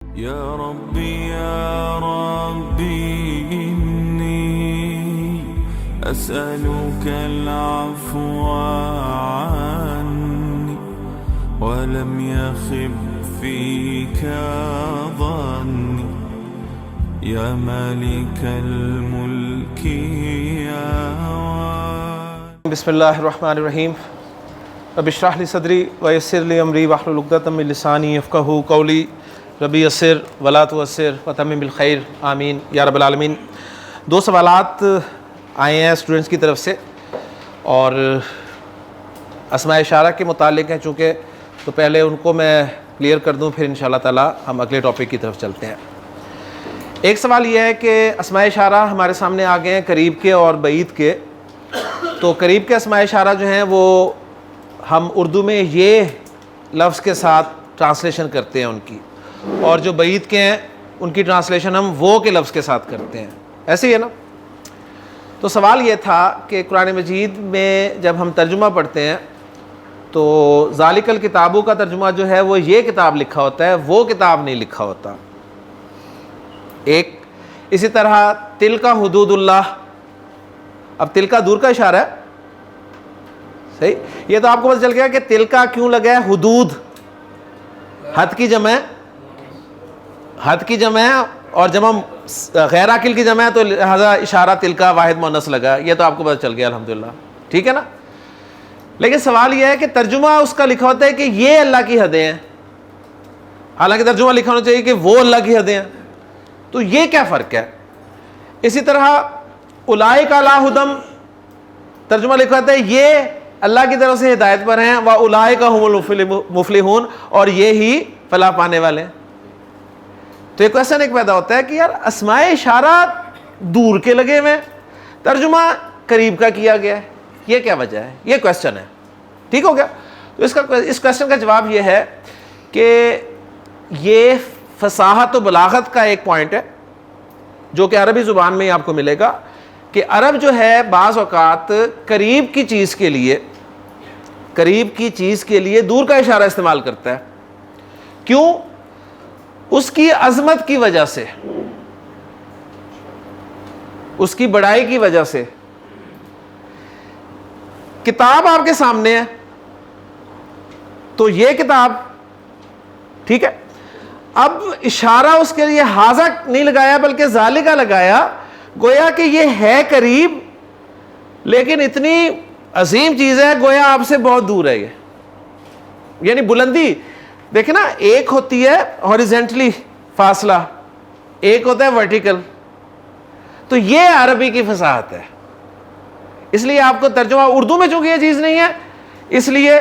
يا ربي إني أسألك العفو عني ولم يخب فيك ظني يا مالك الملك يا بسم اللہ الرحمن الرحیم رب اشرح لی صدری ویسر لی امری واحلل عقدۃ من لسانی یفقہوا قولی ربی یسر ولا تعسر وتمم بالخیر آمین یا رب العالمین۔ دو سوالات آئے ہیں اسٹوڈنٹس کی طرف سے اور اسماء اشارہ کے متعلق ہیں چونکہ، تو پہلے ان کو میں کلیئر کر دوں، پھر انشاءاللہ تعالی ہم اگلے ٹاپک کی طرف چلتے ہیں۔ ایک سوال یہ ہے کہ اسماء اشارہ ہمارے سامنے آ گئے ہیں قریب کے اور بعید کے، تو قریب کے اسماء اشارہ جو ہیں وہ ہم اردو میں یہ لفظ کے ساتھ ٹرانسلیشن کرتے ہیں ان کی، اور جو بعید کے ہیں ان کی ٹرانسلیشن ہم وہ کے لفظ کے ساتھ کرتے ہیں، ایسے ہی ہے نا۔ تو سوال یہ تھا کہ قرآن مجید میں جب ہم ترجمہ پڑھتے ہیں تو ذالک الکتابوں کا ترجمہ جو ہے وہ یہ کتاب لکھا ہوتا ہے، وہ کتاب نہیں لکھا ہوتا۔ ایک اسی طرح تلک حدود اللہ، اب تلکا دور کا اشارہ ہے، صحیح، یہ تو آپ کو پتہ چل گیا کہ تلکا کیوں لگا ہے، حدود حد کی جمع ہے، حد کی جمع ہے اور جمع غیر عاقل کی جمع ہے، تو لہذا اشارہ تلکا واحد مؤنث لگا، یہ تو آپ کو پتہ چل گیا الحمدللہ، ٹھیک ہے نا۔ لیکن سوال یہ ہے کہ ترجمہ اس کا لکھا ہوتا ہے کہ یہ اللہ کی حدیں ہیں، حالانکہ ترجمہ لکھا ہونا چاہیے کہ وہ اللہ کی حدیں ہیں، تو یہ کیا فرق ہے۔ اسی طرح اولئک علی ھدی، ترجمہ لکھا ہوتا ہے یہ اللہ کی طرف سے ہدایت پر ہیں، واولئک ھم المفلحون، اور یہ ہی فلاح پانے والے ہیں۔ تو ایک کویسچن ایک پیدا ہوتا ہے کہ یار اسماء اشارہ دور کے لگے ہوئے ہیں، ترجمہ قریب کا کیا گیا ہے، یہ کیا وجہ ہے، یہ کویسچن ہے، ٹھیک ہو گیا۔ تو اس کویسچن کا جواب یہ ہے کہ یہ فصاحت و بلاغت کا ایک پوائنٹ ہے جو کہ عربی زبان میں ہی آپ کو ملے گا، کہ عرب جو ہے بعض اوقات قریب کی چیز کے لیے دور کا اشارہ استعمال کرتا ہے۔ کیوں؟ اس کی عظمت کی وجہ سے، اس کی بڑائی کی وجہ سے۔ کتاب آپ کے سامنے ہے تو یہ کتاب، ٹھیک ہے، اب اشارہ اس کے لیے ہاذا نہیں لگایا بلکہ ذالکا لگایا، گویا کہ یہ ہے قریب لیکن اتنی عظیم چیز ہے، گویا آپ سے بہت دور ہے یہ، یعنی بلندی دیکھیں نا، ایک ہوتی ہے ہاریزنٹلی فاصلہ، ایک ہوتا ہے ورٹیکل، تو یہ عربی کی فصاحت ہے۔ اس لیے آپ کو ترجمہ اردو میں چونکہ یہ چیز نہیں ہے، اس لیے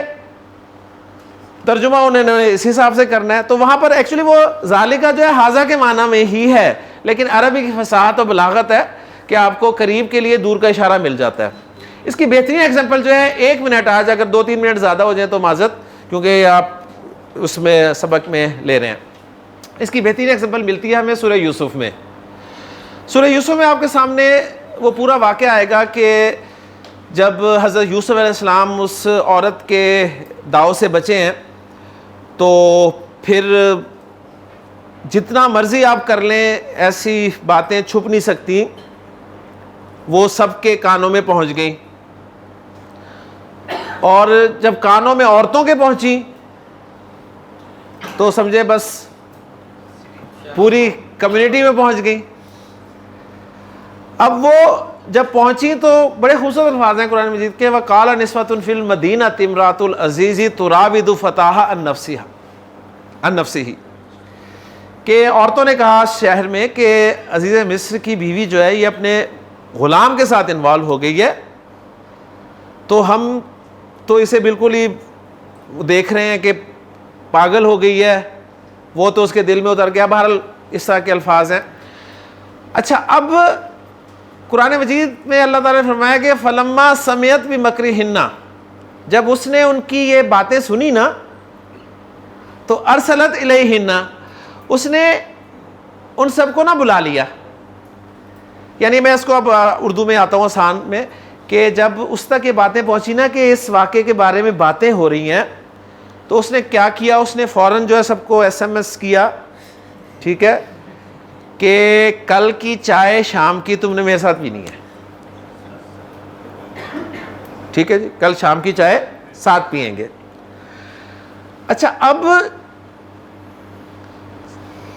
ترجمہ انہوں نے اس حساب سے کرنا ہے، تو وہاں پر ایکچولی وہ ذالکا جو ہے ہاذا کے معنی میں ہی ہے، لیکن عربی کی فصاحت و بلاغت ہے کہ آپ کو قریب کے لیے دور کا اشارہ مل جاتا ہے۔ اس کی بہترین ایگزامپل جو ہے، 1 منٹ آج اگر 2-3 منٹ زیادہ ہو جائیں تو معذرت، کیونکہ آپ اس میں سبق میں لے رہے ہیں۔ اس کی بہترین ایگزامپل ملتی ہے ہمیں سورہ یوسف میں۔ سورہ یوسف میں آپ کے سامنے وہ پورا واقعہ آئے گا کہ جب حضرت یوسف علیہ السلام اس عورت کے داؤ سے بچے ہیں تو پھر جتنا مرضی آپ کر لیں ایسی باتیں چھپ نہیں سکتی، وہ سب کے کانوں میں پہنچ گئیں، اور جب کانوں میں عورتوں کے پہنچی تو سمجھے بس پوری کمیونٹی میں پہنچ گئی۔ اب وہ جب پہنچی تو بڑے خوبصورت الفاظ ہیں قرآن مجید کے، وَقَالَ نِسْوَةٌ فِي الْمَدِينَةِ امْرَأَةُ الْعَزِيزِ تُرَاوِدُ فَتَاهَا عَن نَفْسِهِ، کہ عورتوں نے کہا شہر میں کہ عزیز مصر کی بیوی جو ہے یہ اپنے غلام کے ساتھ انوالو ہو گئی ہے، تو ہم تو اسے بالکل ہی دیکھ رہے ہیں کہ پاگل ہو گئی ہے، وہ تو اس کے دل میں اتر گیا، بہرحال اس طرح کے الفاظ ہیں۔ اچھا، اب قرآن مجید میں اللہ تعالیٰ نے فرمایا کہ فَلَمَّا سَمِعَتْ بِمَكْرِهِنَّ، جب اس نے ان کی یہ باتیں سنی نا تو ارسلت الیہن، اس نے ان سب کو نہ بلا لیا، یعنی میں اس کو اب اردو میں آتا ہوں آسان میں، کہ جب اس تک یہ باتیں پہنچی نا کہ اس واقعے کے بارے میں باتیں ہو رہی ہیں، تو اس نے کیا کیا، اس نے فوراً جو ہے سب کو ایس ایم ایس کیا ٹھیک ہے, کہ کل کی چائے شام کی تم نے میرے ساتھ پینی ہے, ٹھیک ہے جی, کل شام کی چائے ساتھ پئیں گے. اچھا, اب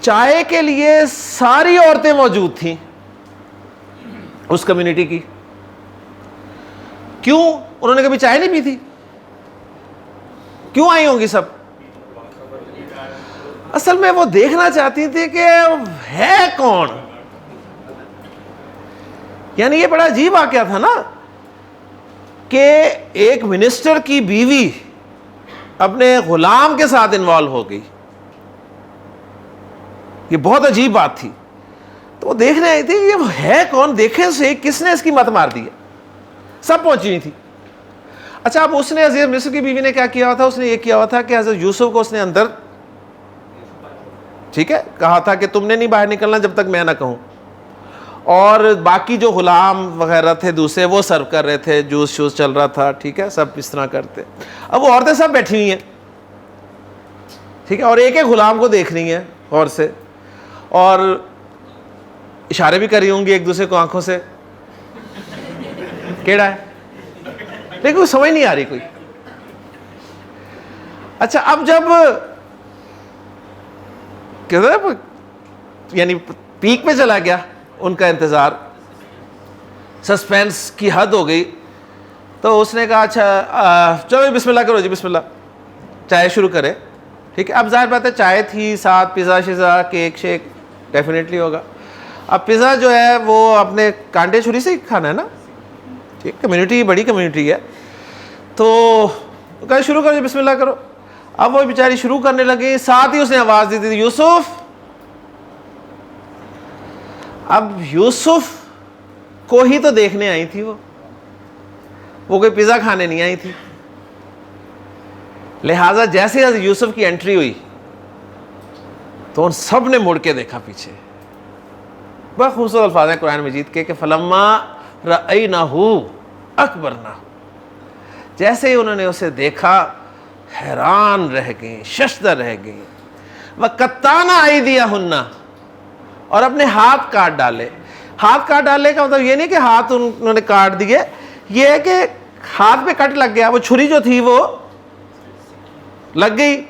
چائے کے لیے ساری عورتیں موجود تھیں اس کمیونٹی کی, کیوں؟ انہوں نے کبھی چائے نہیں پی تھی, کیوں آئی ہوں گی سب؟ اصل میں وہ دیکھنا چاہتی تھی کہ ہے کون. یعنی یہ بڑا عجیب واقعہ تھا نا کہ ایک منسٹر کی بیوی اپنے غلام کے ساتھ انوالو ہو گئی, یہ بہت عجیب بات تھی. تو وہ دیکھنے آئی تھی یہ ہے کون, دیکھیں سے کس نے اس کی مت مار دی ہے, سب پہنچی ہوئی تھی. اچھا, اب اس نے عزیز مصر کی بیوی نے کیا کیا ہوا تھا؟ اس نے یہ کیا ہوا تھا کہ حضرت یوسف کو اس نے اندر, ٹھیک ہے, کہا تھا کہ تم نے نہیں باہر نکلنا جب تک میں نہ کہوں, اور باقی جو غلام وغیرہ تھے دوسرے وہ سرو کر رہے تھے, جوس شوس چل رہا تھا, ٹھیک ہے, سب اس طرح کرتے. اب وہ عورتیں سب بیٹھی ہوئی ہیں, ٹھیک ہے, اور ایک ایک غلام کو دیکھ رہی ہیں غور سے, اور اشارے بھی کر رہی ہوں گی ایک دوسرے کو آنکھوں سے, کیڑا ہے, لیکن کوئی سمجھ نہیں آ رہی کوئی. اچھا, اب جب یعنی پیک پہ چلا گیا ان کا انتظار, سسپینس کی حد ہو گئی, تو اس نے کہا اچھا چلو بسم اللہ کرو جی, بسم اللہ, چائے شروع کرے. ٹھیک ہے, اب ظاہر بات ہے چائے تھی, ساتھ پیزا شیزا کیک شیک ڈیفینیٹلی ہوگا. اب پیزا جو ہے وہ اپنے کانٹے چھری سے ہی کھانا ہے نا, ٹھیک, کمیونٹی بڑی کمیونٹی ہے, تو کہا شروع کرو جی, بسم اللہ کرو. اب وہ بیچاری شروع کرنے لگی, ساتھ ہی اس نے آواز دی تھی یوسف. اب یوسف کو ہی تو دیکھنے آئی تھی, وہ کوئی پیزا کھانے نہیں آئی تھی. لہٰذا جیسے حضرت یوسف کی انٹری ہوئی تو ان سب نے مڑ کے دیکھا پیچھے. بہت خوبصورت الفاظ ہیں قرآن مجید کے کہ فلما رأینہ اکبرنہ, جیسے ہی انہوں نے اسے دیکھا حیران رہ گئیں, ششدر رہ گئیں. وَقَطَّعْنَ أَيْدِيَهُنَّ, اور اپنے ہاتھ کاٹ ڈالے. ہاتھ کاٹ ڈالنے کا مطلب یہ نہیں کہ ہاتھ انہوں نے کاٹ دیے, یہ ہے کہ ہاتھ پہ کٹ لگ گیا, وہ چھری جو تھی وہ لگ گئی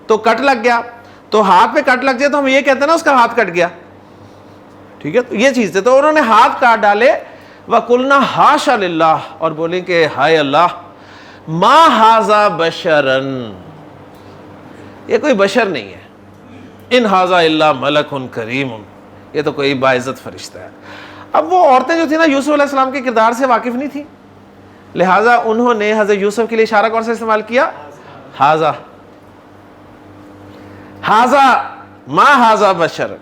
تو کٹ لگ گیا. تو ہاتھ پہ کٹ لگ جائے تو ہم یہ کہتے ہیں نا اس کا ہاتھ کٹ گیا, ٹھیک ہے, تو یہ چیز ہے. تو انہوں نے ہاتھ کاٹ ڈالے. وَقُلْنَا حَاشَ لِلَّهِ, اور بولیں کہ ہائے اللہ, مَا هَذَا بَشَرًا, یہ کوئی بشر نہیں ہے, ان هَذَا إِلَّا مَلَكٌ كَرِيمٌ, یہ تو کوئی باعزت فرشتہ ہے. اب وہ عورتیں جو تھیں نا یوسف علیہ السلام کے کردار سے واقف نہیں تھیں, لہٰذا انہوں نے حضرت یوسف کے لیے اشارہ کون سا استعمال کیا؟ هَذَا مَا هَذَا بَشَرًا,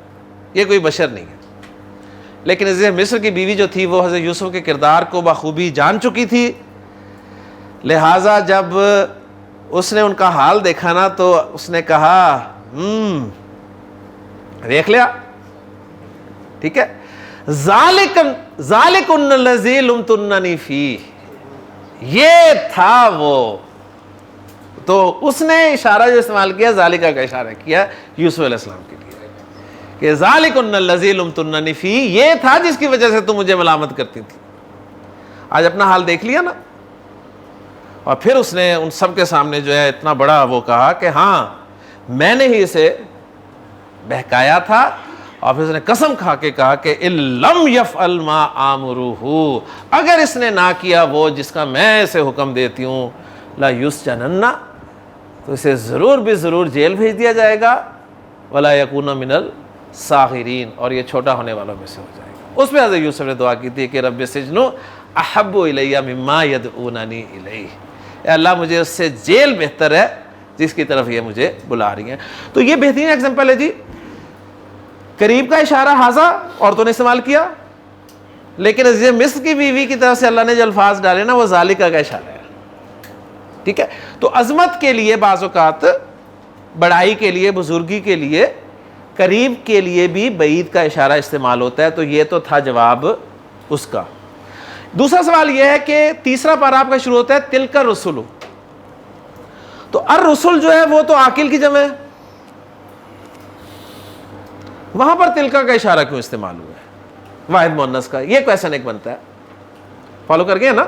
یہ کوئی بشر نہیں ہے. لیکن عزیز مصر کی بیوی جو تھی وہ حضرت یوسف کے کردار کو بخوبی جان چکی تھی, لہٰذا جب اس نے ان کا حال دیکھا نا تو اس نے کہا دیکھ لیا, ٹھیک ہے, ذالکن الذی لمتننی فیہ, یہ تھا وہ. تو اس نے اشارہ جو استعمال کیا ذالکہ کا اشارہ کیا یوسف علیہ السلام کے لیے کہ ذالکن الذی لمتننی فیہ, یہ تھا جس کی وجہ سے تم مجھے ملامت کرتی تھی. آج اپنا حال دیکھ لیا نا. اور پھر اس نے ان سب کے سامنے جو ہے اتنا بڑا وہ کہا کہ ہاں میں نے ہی اسے بہکایا تھا, اور پھر اس نے قسم کھا کے کہا کہ ان لم یفعل ما آمرہ, اگر اس نے نہ کیا وہ جس کا میں اسے حکم دیتی ہوں, لا یسجنن, تو اسے ضرور بھی ضرور جیل بھیج دیا جائے گا, ولا یکون من الصاغرین, اور یہ چھوٹا ہونے والوں میں سے ہو جائے گا. اس پہ حضرت یوسف نے دعا کی تھی کہ رب السجن احب الی مما یدعوننی الیہ, اے اللہ مجھے اس سے جیل بہتر ہے جس کی طرف یہ مجھے بلا رہی ہیں. تو یہ بہترین ایگزامپل ہے جی. قریب کا اشارہ ہاذا عورتوں نے استعمال کیا, لیکن عزیز مصر کی بیوی کی طرف سے اللہ نے جو الفاظ ڈالے نا وہ ذالکہ کا اشارہ ہے, ٹھیک ہے. تو عظمت کے لیے بعض اوقات, بڑائی کے لیے, بزرگی کے لیے, قریب کے لیے بھی بعید کا اشارہ استعمال ہوتا ہے. تو یہ تو تھا جواب اس کا. دوسرا سوال یہ ہے کہ تیسرا پارہ آپ کا شروع ہوتا ہے تلک الرسل, تو الرسل جو ہے وہ تو عاقل کی جمع ہے, وہاں پر تلکا کا اشارہ کیوں استعمال ہوا ہے واحد مؤنث کا؟ یہ کویشچن ایک بنتا ہے. فالو کر گئے نا؟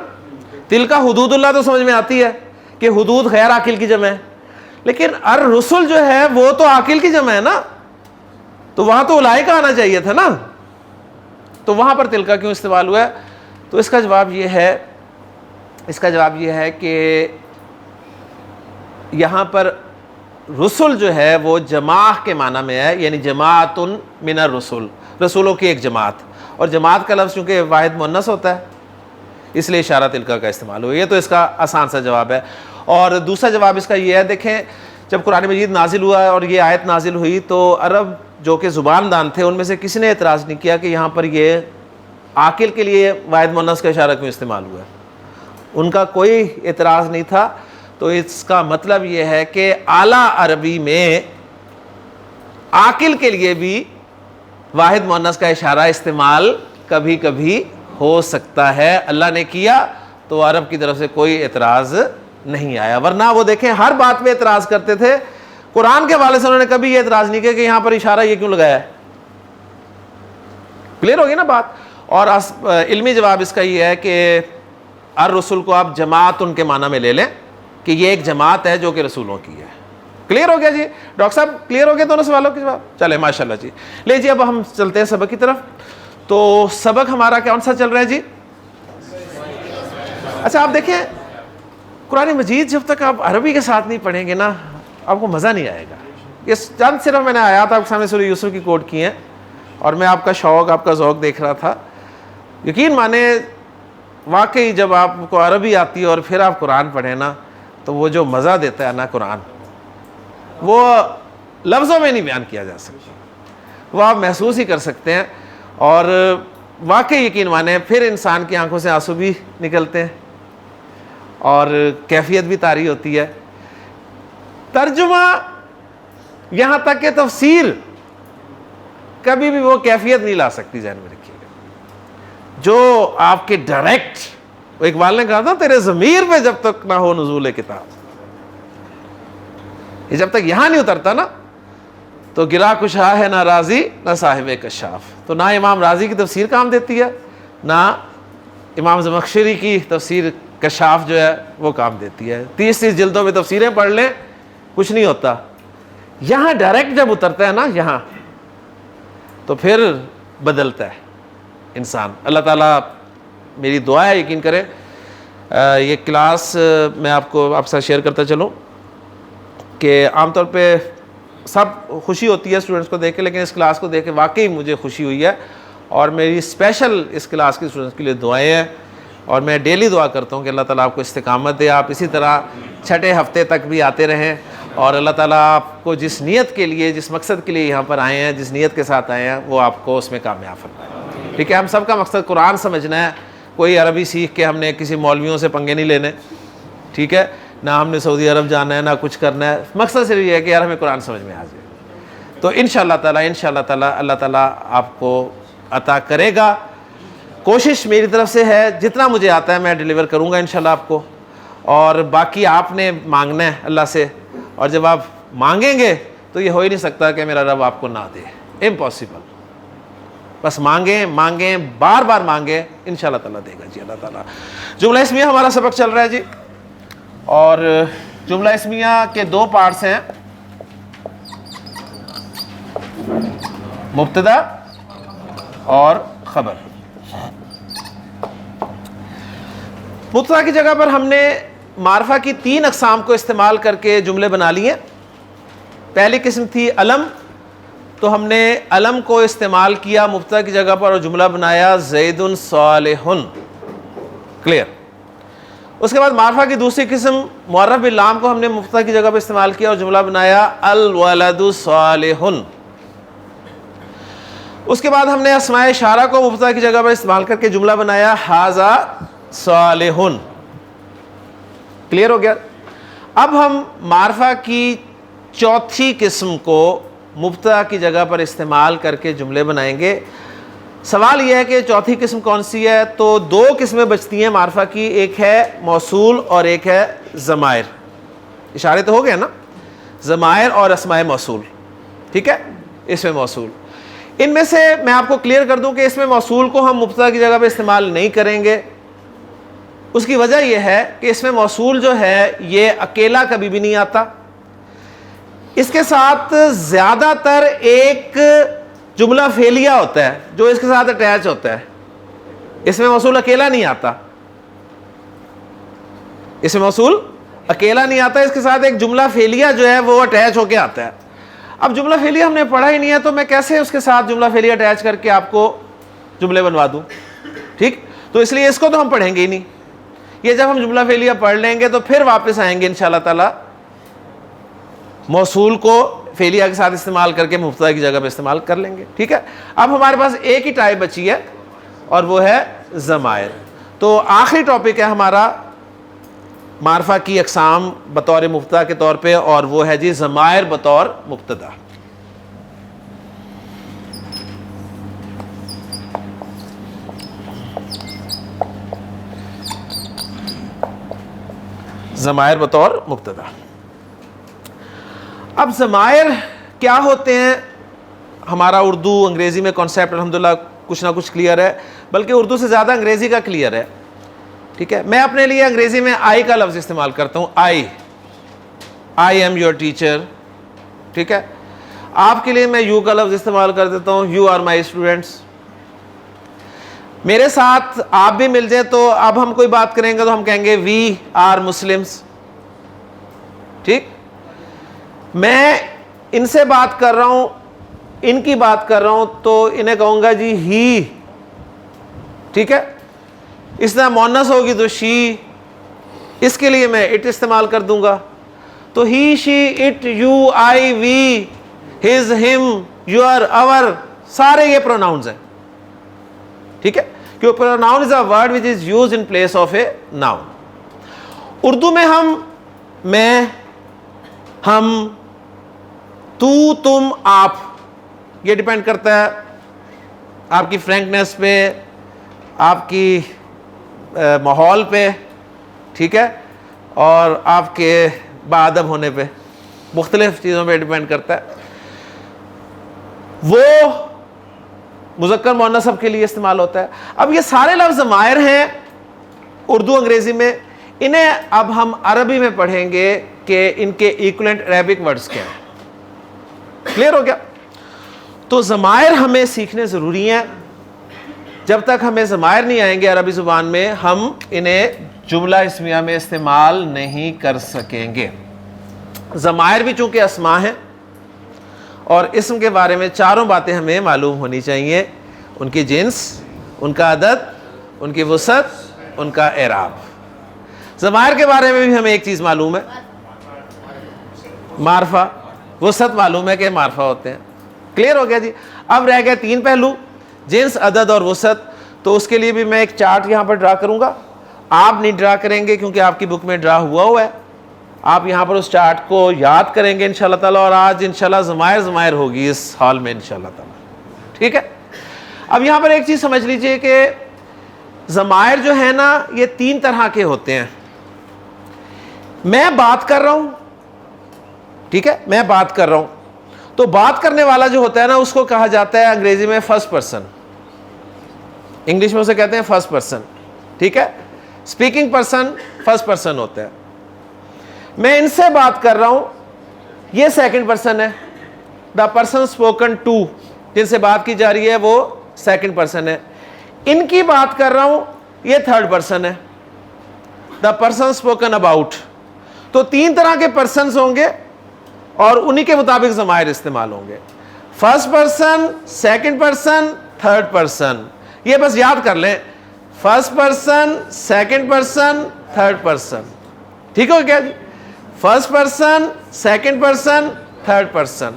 تلکا حدود اللہ تو سمجھ میں آتی ہے کہ حدود غیر عاقل کی جمع ہے, لیکن الرسل جو ہے وہ تو عاقل کی جمع ہے نا, تو وہاں تو اولئک آنا چاہیے تھا نا, تو وہاں پر تلکا کیوں استعمال ہوا ہے؟ تو اس کا جواب یہ ہے کہ یہاں پر رسل جو ہے وہ جماع کے معنی میں ہے, یعنی جماعت من الرسل, رسولوں کی ایک جماعت, اور جماعت کا لفظ چونکہ واحد مؤنث ہوتا ہے اس لیے اشارہ تلکا کا استعمال ہوا. یہ تو اس کا آسان سا جواب ہے. اور دوسرا جواب اس کا یہ ہے, دیکھیں جب قرآن مجید نازل ہوا اور یہ آیت نازل ہوئی تو عرب جو کہ زبان دان تھے ان میں سے کسی نے اعتراض نہیں کیا کہ یہاں پر یہ عاقل کے لیے واحد مؤنث کا اشارہ کیوں استعمال ہوا ہے, ان کا کوئی اعتراض نہیں تھا. تو اس کا مطلب یہ ہے کہ اعلیٰ عربی میں عاقل کے لیے بھی واحد مؤنث کا اشارہ استعمال کبھی کبھی ہو سکتا ہے. اللہ نے کیا تو عرب کی طرف سے کوئی اعتراض نہیں آیا, ورنہ وہ دیکھیں ہر بات میں اعتراض کرتے تھے. قرآن کے حوالے سے انہوں نے کبھی یہ اعتراض نہیں کیا کہ یہاں پر اشارہ یہ کیوں لگایا ہے. کلیئر ہوگی نا بات؟ اور علمی جواب اس کا یہ ہے کہ الرسل کو آپ جماعت ان کے معنی میں لے لیں کہ یہ ایک جماعت ہے جو کہ رسولوں کی ہے. کلیئر ہو گیا جی؟ ڈاکٹر صاحب کلیئر ہو گیا دونوں سوالوں کے جواب؟ چلے ماشاءاللہ جی. لے جی اب ہم چلتے ہیں سبق کی طرف. تو سبق ہمارا کون سا چل رہا ہے جی؟ اچھا آپ دیکھیں قرآن مجید جب تک آپ عربی کے ساتھ نہیں پڑھیں گے نا آپ کو مزہ نہیں آئے گا. یہ چند صرف میں نے آیات آپ کے سامنے سورہ یوسف کی کوٹ کی ہیں اور میں آپ کا شوق آپ کا ذوق دیکھ رہا تھا. یقین مانے واقعی جب آپ کو عربی آتی ہے اور پھر آپ قرآن پڑھیں نا تو وہ جو مزہ دیتا ہے نا قرآن وہ لفظوں میں نہیں بیان کیا جا سکتا, وہ آپ محسوس ہی کر سکتے ہیں. اور واقعی یقین مانے پھر انسان کی آنکھوں سے آنسو بھی نکلتے ہیں اور کیفیت بھی طاری ہوتی ہے. ترجمہ یہاں تک کہ تفسیر کبھی بھی وہ کیفیت نہیں لا سکتی, ذہن میں رکھیے گا. جو آپ کے ڈائریکٹ, وہ اقبال نے کہا تھا تیرے ضمیر پہ جب تک نہ ہو نزول کتاب, یہ جب تک یہاں نہیں اترتا نا تو گرا کشا ہے نہ راضی نہ صاحب کشاف. تو نہ امام راضی کی تفسیر کام دیتی ہے نہ امام زمخشری کی تفسیر کشاف جو ہے وہ کام دیتی ہے. 30 جلدوں میں تفسیریں پڑھ لیں کچھ نہیں ہوتا. یہاں ڈائریکٹ جب اترتا ہے نا یہاں تو پھر بدلتا ہے انسان. اللہ تعالیٰ میری دعا ہے یقین کرے یہ کلاس میں آپ کے ساتھ شیئر کرتا چلوں کہ عام طور پہ سب خوشی ہوتی ہے اسٹوڈنٹس کو دیکھ کے, لیکن اس کلاس کو دیکھ کے واقعی مجھے خوشی ہوئی ہے اور میری اسپیشل اس کلاس کے اسٹوڈنٹس کے لیے دعائیں ہیں. اور میں ڈیلی دعا کرتا ہوں کہ اللہ تعالیٰ آپ کو استقامت دے, آپ اسی طرح چھٹے ہفتے تک بھی آتے رہیں اور اللہ تعالیٰ آپ کو جس نیت کے لیے جس مقصد کے لیے یہاں پر آئے ہیں جس نیت کے ساتھ آئے ہیں وہ آپ کو اس میں کامیاب فرمائے. ٹھیک ہے, ہم سب کا مقصد قرآن سمجھنا ہے, کوئی عربی سیکھ کے ہم نے کسی مولویوں سے پنگے نہیں لینے. ٹھیک ہے, نہ ہم نے سعودی عرب جانا ہے نہ کچھ کرنا ہے, مقصد صرف یہ ہے کہ یار ہمیں قرآن سمجھ میں آ جائے. تو انشاءاللہ تعالیٰ اللہ تعالیٰ آپ کو عطا کرے گا. کوشش میری طرف سے ہے جتنا مجھے آتا ہے میں ڈیلیور کروں گا انشاءاللہ آپ کو, اور باقی آپ نے مانگنا ہے اللہ سے, اور جب آپ مانگیں گے تو یہ ہو ہی نہیں سکتا کہ میرا رب آپ کو نہ دے, امپاسبل. بس مانگیں بار بار مانگیں, انشاءاللہ تعالیٰ دے گا جی اللہ تعالیٰ. جملہ اسمیہ ہمارا سبق چل رہا ہے جی, اور جملہ اسمیہ کے 2 پارٹس ہیں, مبتدا اور خبر. مبتدا کی جگہ پر ہم نے معرفہ کی 3 اقسام کو استعمال کر کے جملے بنا لیے. پہلی قسم تھی علم, تو ہم نے علم کو استعمال کیا مبتدا کی جگہ پر اور جملہ بنایا زید صالح. کلیئر. اس کے بعد معرفہ کی دوسری قسم معرف باللام کو ہم نے مبتدا کی جگہ پر استعمال کیا اور جملہ بنایا الولد صالح. اس کے بعد ہم نے اسماء اشارہ کو مبتدا کی جگہ پر استعمال کر کے جملہ بنایا ھذا صالح. کلیئر ہو گیا. اب ہم معرفہ کی چوتھی قسم کو مبتدا کی جگہ پر استعمال کر کے جملے بنائیں گے. سوال یہ ہے کہ چوتھی قسم کون سی ہے؟ تو 2 قسمیں بچتی ہیں معرفہ کی, ایک ہے موصول اور ایک ہے ضمائر. اشارے تو ہو گئے نا, ضمائر اور اسماء موصول. ٹھیک ہے, اس میں موصول. ان میں سے میں آپ کو کلیئر کر دوں کہ اس میں موصول کو ہم مبتدا کی جگہ پہ استعمال نہیں کریں گے. اس کی وجہ یہ ہے کہ اس میں موصول جو ہے یہ اکیلا کبھی بھی نہیں آتا. اس کے ساتھ زیادہ تر ایک جملہ فعلیہ ہوتا ہے جو اس کے ساتھ اٹیچ ہوتا ہے. اس میں موصول اکیلا نہیں آتا, اس میں موصول اکیلا نہیں آتا, اس کے ساتھ ایک جملہ فعلیہ جو ہے وہ اٹیچ ہو کے آتا ہے. اب جملہ فعلیہ ہم نے پڑھا ہی نہیں ہے تو میں کیسے اس کے ساتھ جملہ فعلیہ اٹیچ کر کے آپ کو جملے بنوا دوں؟ ٹھیک, تو اس لیے اس کو تو ہم پڑھیں گے ہی نہیں. یہ جب ہم جملہ فعلیہ پڑھ لیں گے تو پھر واپس آئیں گے انشاءاللہ تعالی موصول کو فعلیہ کے ساتھ استعمال کر کے مبتدا کی جگہ پہ استعمال کر لیں گے. ٹھیک ہے, اب ہمارے پاس ایک ہی ٹائپ بچی ہے اور وہ ہے ضمائر. تو آخری ٹاپک ہے ہمارا معرفہ کی اقسام بطور مبتدا کے طور پہ, اور وہ ہے جی ضمائر بطور مبتدا. ضمائر بطور مبتدا. اب ضمائر کیا ہوتے ہیں؟ ہمارا اردو انگریزی میں کانسیپٹ الحمدللہ کچھ نہ کچھ کلیئر ہے, بلکہ اردو سے زیادہ انگریزی کا کلیئر ہے. ٹھیک ہے, میں اپنے لیے انگریزی میں آئی کا لفظ استعمال کرتا ہوں. I am your teacher. ٹھیک ہے, آپ کے لیے میں یو کا لفظ استعمال کر دیتا ہوں, یو آر مائی اسٹوڈینٹس. میرے ساتھ آپ بھی مل جائیں تو اب ہم کوئی بات کریں گے تو ہم کہیں گے وی آر مسلمس. ٹھیک, میں ان سے بات کر رہا ہوں, ان کی بات کر رہا ہوں تو انہیں کہوں گا جی ہی. ٹھیک ہے, اس طرح مونس ہوگی تو شی, اس کے لیے میں اٹ استعمال کر دوں گا. تو he she it you I we his him your اور سارے یہ پروناؤنز ہیں. ٹھیک ہے, کیونکہ pronoun is a word which is used in place of a noun. Urdu میں ہم, میں, ہم, تو, تم, آپ, یہ ڈیپینڈ کرتا ہے آپ کی فرینکنیس پہ, آپ کی ماحول پہ. ٹھیک ہے, اور آپ کے باادب ہونے پہ, مختلف چیزوں پہ ڈیپینڈ کرتا ہے. وہ مذکر مؤنث سب کے لیے استعمال ہوتا ہے. اب یہ سارے لفظ ضمائر ہیں اردو انگریزی میں, انہیں اب ہم عربی میں پڑھیں گے کہ ان کے ایکویلنٹ عربک ورڈز کیا ہیں. کلیئر ہو گیا؟ تو ضمائر ہمیں سیکھنے ضروری ہیں. جب تک ہمیں ضمائر نہیں آئیں گے عربی زبان میں, ہم انہیں جملہ اسمیہ میں استعمال نہیں کر سکیں گے. ضمائر بھی چونکہ اسماء ہیں اور اسم کے بارے میں چاروں باتیں ہمیں معلوم ہونی چاہیے: ان کی جنس, ان کا عدد, ان کی وسعت, ان کا اعراب. ضمائر کے بارے میں بھی ہمیں ایک چیز معلوم ہے, معرفہ. وسعت معلوم ہے کہ معرفہ ہوتے ہیں. کلیئر ہو گیا جی؟ اب رہ گئے تین پہلو, جنس, عدد اور وسعت. تو اس کے لیے بھی میں ایک چارٹ یہاں پر ڈرا کروں گا. آپ نہیں ڈرا کریں گے کیونکہ آپ کی بک میں ڈرا ہوا ہے. آپ یہاں پر اس چارٹ کو یاد کریں گے انشاءاللہ تعالیٰ, اور آج انشاءاللہ ضمائر ہوگی اس ہال میں انشاءاللہ تعالیٰ. ٹھیک ہے, اب یہاں پر ایک چیز سمجھ لیجئے کہ ضمائر جو ہے نا یہ تین طرح کے ہوتے ہیں. میں بات کر رہا ہوں, ٹھیک ہے, میں بات کر رہا ہوں, تو بات کرنے والا جو ہوتا ہے نا اس کو کہا جاتا ہے انگریزی میں فرسٹ پرسن, انگلش میں اسے کہتے ہیں فرسٹ پرسن. ٹھیک ہے, اسپیکنگ پرسن فرسٹ پرسن ہوتا ہے. میں ان سے بات کر رہا ہوں, یہ سیکنڈ پرسن ہے. دا پرسن اسپوکن ٹو, جن سے بات کی جا رہی ہے وہ سیکنڈ پرسن ہے. ان کی بات کر رہا ہوں, یہ تھرڈ پرسن ہے. The person spoken about. تو تین طرح کے پرسنز ہوں گے اور انہی کے مطابق ضمائر استعمال ہوں گے. First person, second person, third person. یہ بس یاد کر لیں, first person, second person, third person. ٹھیک ہو گیا جی؟ First person, second person, third person.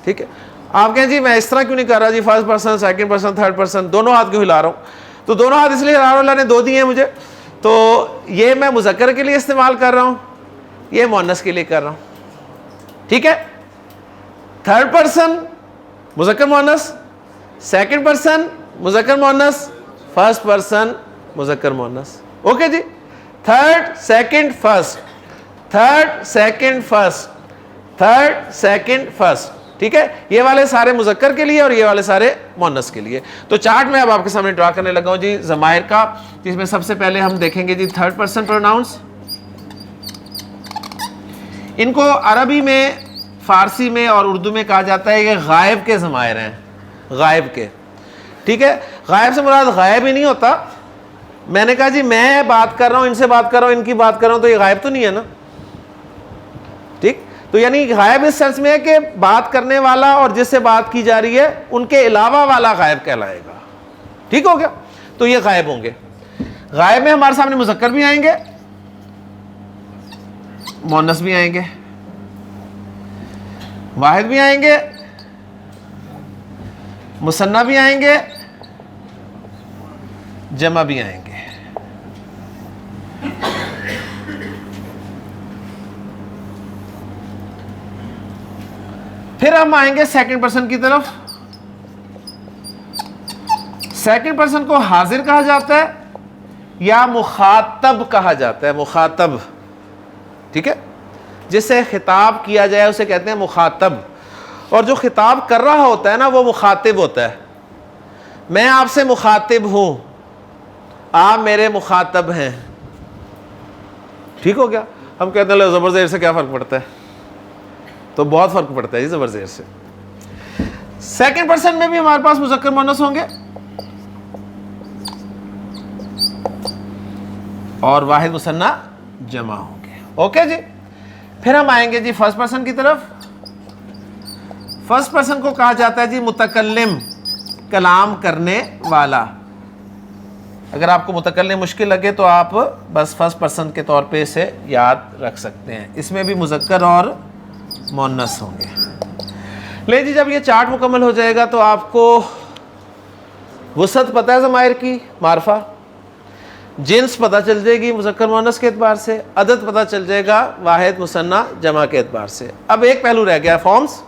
ٹھیک ہے, آپ کہیں جی میں اس طرح کیوں نہیں کر رہا جی, first person, second person, third person, دونوں ہاتھ کیوں ہلا رہا ہوں؟ تو دونوں ہاتھ اس لیے ہلا رہا ہوں, اللہ نے دو دیے ہیں مجھے, تو یہ میں مذکر کے لیے استعمال کر رہا ہوں, یہ مؤنث کے لیے کر رہا ہوں. ٹھیک ہے, تھرڈ پرسن مذکر مؤنث, سیکنڈ پرسن مذکر مؤنث, فرسٹ پرسن مذکر مؤنث. اوکے جی, third second first, third second first, third second first. ٹھیک ہے, یہ والے سارے مذکر کے لیے اور یہ والے سارے مؤنث کے لیے. تو چارٹ میں اب آپ کے سامنے ڈرا کرنے لگا ہوں جی ضمائر کا, جس میں سب سے پہلے ہم دیکھیں گے جی تھرڈ پرسن پروناؤنس. ان کو عربی میں, فارسی میں اور اردو میں کہا جاتا ہے یہ غائب کے ضمائر ہیں, غائب کے. ٹھیک ہے, غائب سے مراد غائب ہی نہیں ہوتا. میں نے کہا جی میں بات کر رہا ہوں, ان سے بات کر رہا ہوں, ان کی بات کر رہا ہوں, تو یہ غائب تو نہیں ہے نا. ٹھیک, تو یعنی غائب اس سینس میں ہے کہ بات کرنے والا اور جس سے بات کی جا رہی ہے ان کے علاوہ والا غائب کہلائے گا. ٹھیک ہو گیا, تو یہ غائب ہوں گے. غائب میں ہمارے سامنے مذکر بھی آئیں گے, مؤنث بھی آئیں گے, واحد بھی آئیں گے, مثنیٰ بھی آئیں گے, جمع بھی آئیں گے. پھر ہم آئیں گے سیکنڈ پرسن کی طرف. سیکنڈ پرسن کو حاضر کہا جاتا ہے یا مخاطب کہا جاتا ہے, مخاطب. ٹھیک ہے, جس سے خطاب کیا جائے اسے کہتے ہیں مخاطب, اور جو خطاب کر رہا ہوتا ہے نا وہ مخاطب ہوتا ہے. میں آپ سے مخاطب ہوں, آپ میرے مخاطب ہیں. ٹھیک ہو گیا. ہم کہتے ہیں زبر زیر سے کیا فرق پڑتا ہے, تو بہت فرق پڑتا ہے جی زبر زیر سے. سیکنڈ پرسن میں بھی ہمارے پاس مذکر مؤنث ہوں گے اور واحد مثنیٰ جمع ہوں گے. اوکے جی. پھر ہم آئیں گے جی فرسٹ پرسن کی طرف. فرسٹ پرسن کو کہا جاتا ہے جی متکلم, کلام کرنے والا. اگر آپ کو متکلم مشکل لگے تو آپ بس فرسٹ پرسن کے طور پہ اسے یاد رکھ سکتے ہیں. اس میں بھی مذکر اور مؤنث ہوں گے. لے جی, جب یہ چارٹ مکمل ہو جائے گا تو آپ کو وسعت پتہ ہے ضمائر کی, معرفہ, جنس پتہ چل جائے گی مذکر مؤنث کے اعتبار سے, عدد پتہ چل جائے گا واحد مثنیٰ جمع کے اعتبار سے. اب ایک پہلو رہ گیا, فارمز,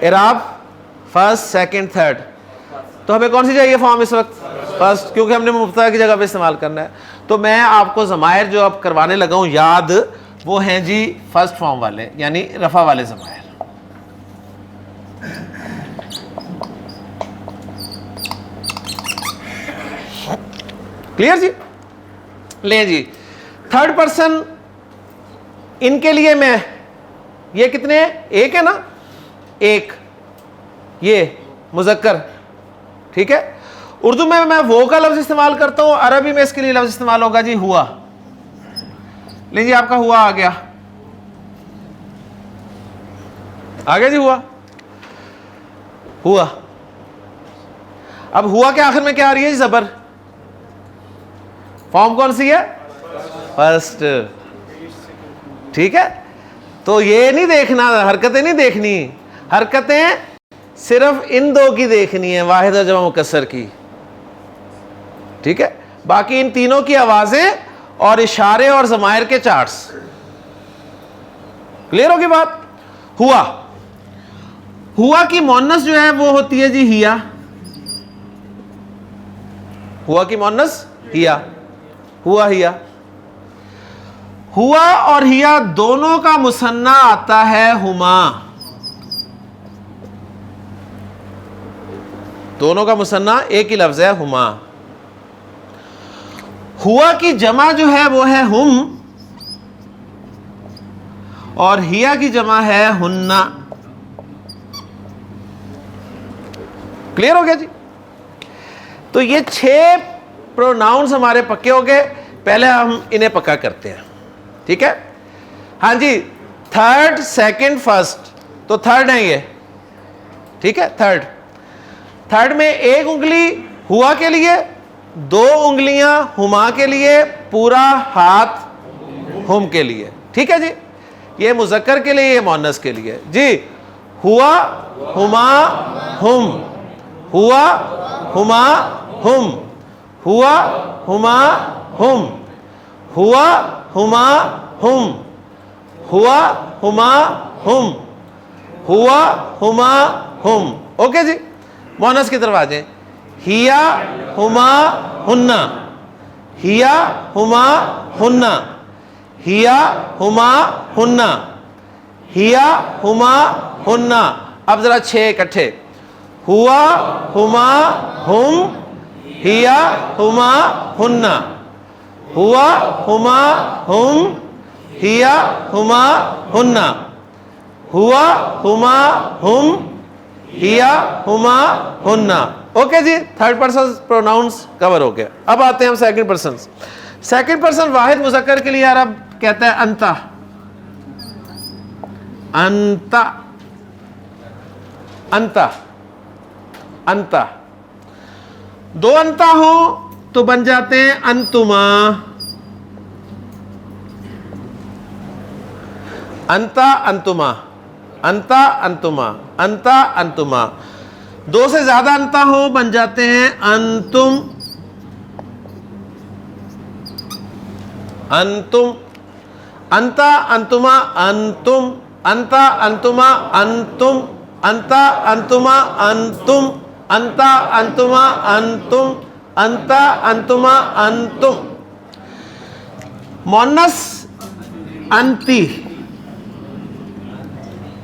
اعراب, فرسٹ, سیکنڈ, تھرڈ. تو ہمیں کون سی چاہیے فارم اس وقت؟ فرسٹ, کیونکہ ہم نے مبتدا کی جگہ پہ استعمال کرنا ہے. تو میں آپ کو ضمائر جو اب کروانے لگا ہوں یاد, وہ ہیں جی فرسٹ فارم والے, یعنی رفع والے ضمائر. کلیئر جی؟ لیں جی, تھرڈ پرسن ان کے لیے میں, یہ کتنے ہیں؟ ایک ہے نا, ایک, یہ مذکر. ٹھیک ہے, اردو میں وہ کا لفظ استعمال کرتا ہوں, عربی میں اس کے لیے لفظ استعمال ہوگا جی ہوا. لیں جی, آپ کا ہوا آ گیا, آ گیا جی ہوا, ہوا. اب ہوا کے آخر میں کیا آ رہی ہے جی؟ زبر. فارم کون سی ہے؟ فرسٹ. ٹھیک ہے, تو یہ نہیں دیکھنا, حرکتیں نہیں دیکھنی, حرکتیں صرف ان دو کی دیکھنی ہے, واحد اور جمع مکسر کی. ٹھیک ہے, باقی ان تینوں کی آوازیں اور اشارے اور ضمائر کے چارٹس. کلیئر ہوگی بات؟ ہوا, ہوا کی مؤنث جو ہے وہ ہوتی ہے جی ہیا. ہوا کی مؤنث ہیا, ہوا ہیا. ہوا اور ہیا دونوں کا مثنیٰ آتا ہے ہما. دونوں کا مثنیٰ ایک ہی لفظ ہے ہما. ہوا کی جمع جو ہے وہ ہے ہم, اور ہیا کی جمع ہے ہننا. کلیئر ہو گیا جی؟ تو یہ 6 پروناؤنس ہمارے پکے ہو گئے. پہلے ہم انہیں پکا کرتے ہیں. ٹھیک ہے, ہاں جی, تھرڈ, سیکنڈ, فرسٹ, تو تھرڈ ہیں یہ. ٹھیک ہے, تھرڈ. تھرڈ میں ایک انگلی ہوا کے لیے, 2 انگلیاں ہما کے لیے, پورا ہاتھ ہم کے لیے. ٹھیک ہے جی, یہ مذکر کے لیے, یہ مؤنث کے لیے. جی, ہوا, ہما, ہم, ہوا, ہما, ہم, ہوا, ہما, ہم, ہوا, ہما, ہم, ہوا, ہما, ہم, ہوا, ہما, ہم. اوکے جی, مؤنث کی طرف آ جائیں. ہیا, ہما, ہننا, ہیا, ہما, ہننا, ہیا, ہما, ہننا, ہیا, ہما, ہننا. اب ذرا 6 اکٹھے. ہوا ہما ہم ہیا ہما ہننا. ہوا ہما ہم ہیا ہما ہننا. ہوا ہما ہم ہیا ہما ہننا. اوکے جی, تھرڈ پرسن پروناؤنس کور ہو گیا. اب آتے ہیں ہم سیکنڈ پرسن. سیکنڈ پرسن واحد مذکر کے لیے عرب کہتا ہے انتا. انتا انتا انتا. 2 انتا ہوں تو بن جاتے ہیں انتما. انتا انتما انتا انتما انتا انتما. 2 سے زیادہ انتا ہوں بن جاتے ہیں انتم انتم. انتا انتما انتم. انتا انتما انتم. انتا انتما انتم. انتا انتما انتم. انتا انتما انتم. مؤنث انتی.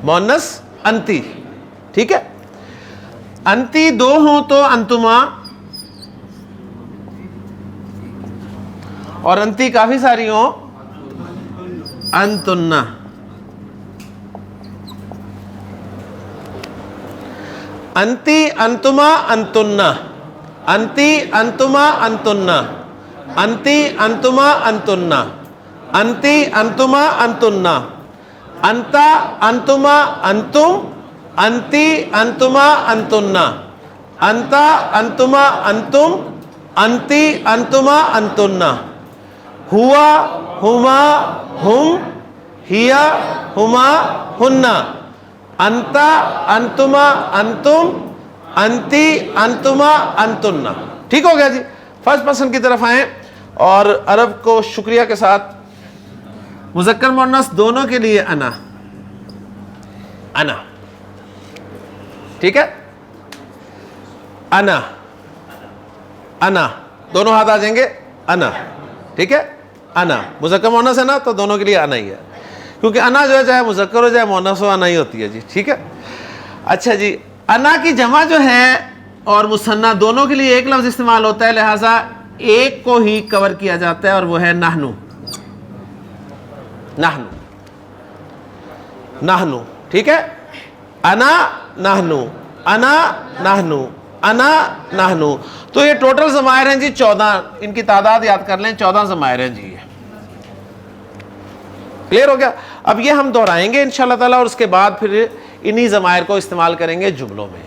مؤنث انتی. ٹھیک ہے. انتی 2 ہوں تو انتما, اور انتی کافی ساری ہوں انتنا. انتی انتما انتنا. انتی انتما انتنا. انتی انتما انتنا. انتی انتما انتنا. انتا انتما انتم. انتی انتما انتنا. انتا انتما انتم. انتی انتما انتنا. ہوا ہما ہم ہیا ہما ہننا. انتا انتما انتم. انتی انتما انتنا. ٹھیک ہو گیا جی. فرسٹ پرسن کی طرف آئیں اور عرب کو شکریہ کے ساتھ مذکر مؤنث دونوں کے لیے انا. انا. ٹھیک ہے. انا انا. دونوں ہاتھ آ جائیں گے. انا. ٹھیک ہے. انا مذکر مؤنث ہے نا, تو دونوں کے لیے انا ہی ہے, کیونکہ انا جو ہے چاہے مذکر ہو چاہے مؤنث ہو انا ہی ہوتی ہے جی. ٹھیک ہے. اچھا جی, انا کی جمع جو ہے اور مثنیٰ دونوں کے لیے ایک لفظ استعمال ہوتا ہے, لہٰذا ایک کو ہی کور کیا جاتا ہے اور وہ ہے نحنو. نحنو نحنو. ٹھیک ہے. انا نحنو. انا نحنو. انا نحنو. تو یہ ٹوٹل ضمائر ہیں جی 14. ان کی تعداد یاد کر لیں, 14 ضمائر ہیں جی. کلیئر ہو گیا. اب یہ ہم دہرائیں گے انشاءاللہ تعالیٰ, اور اس کے بعد پھر انہی ضمائر کو استعمال کریں گے جملوں میں.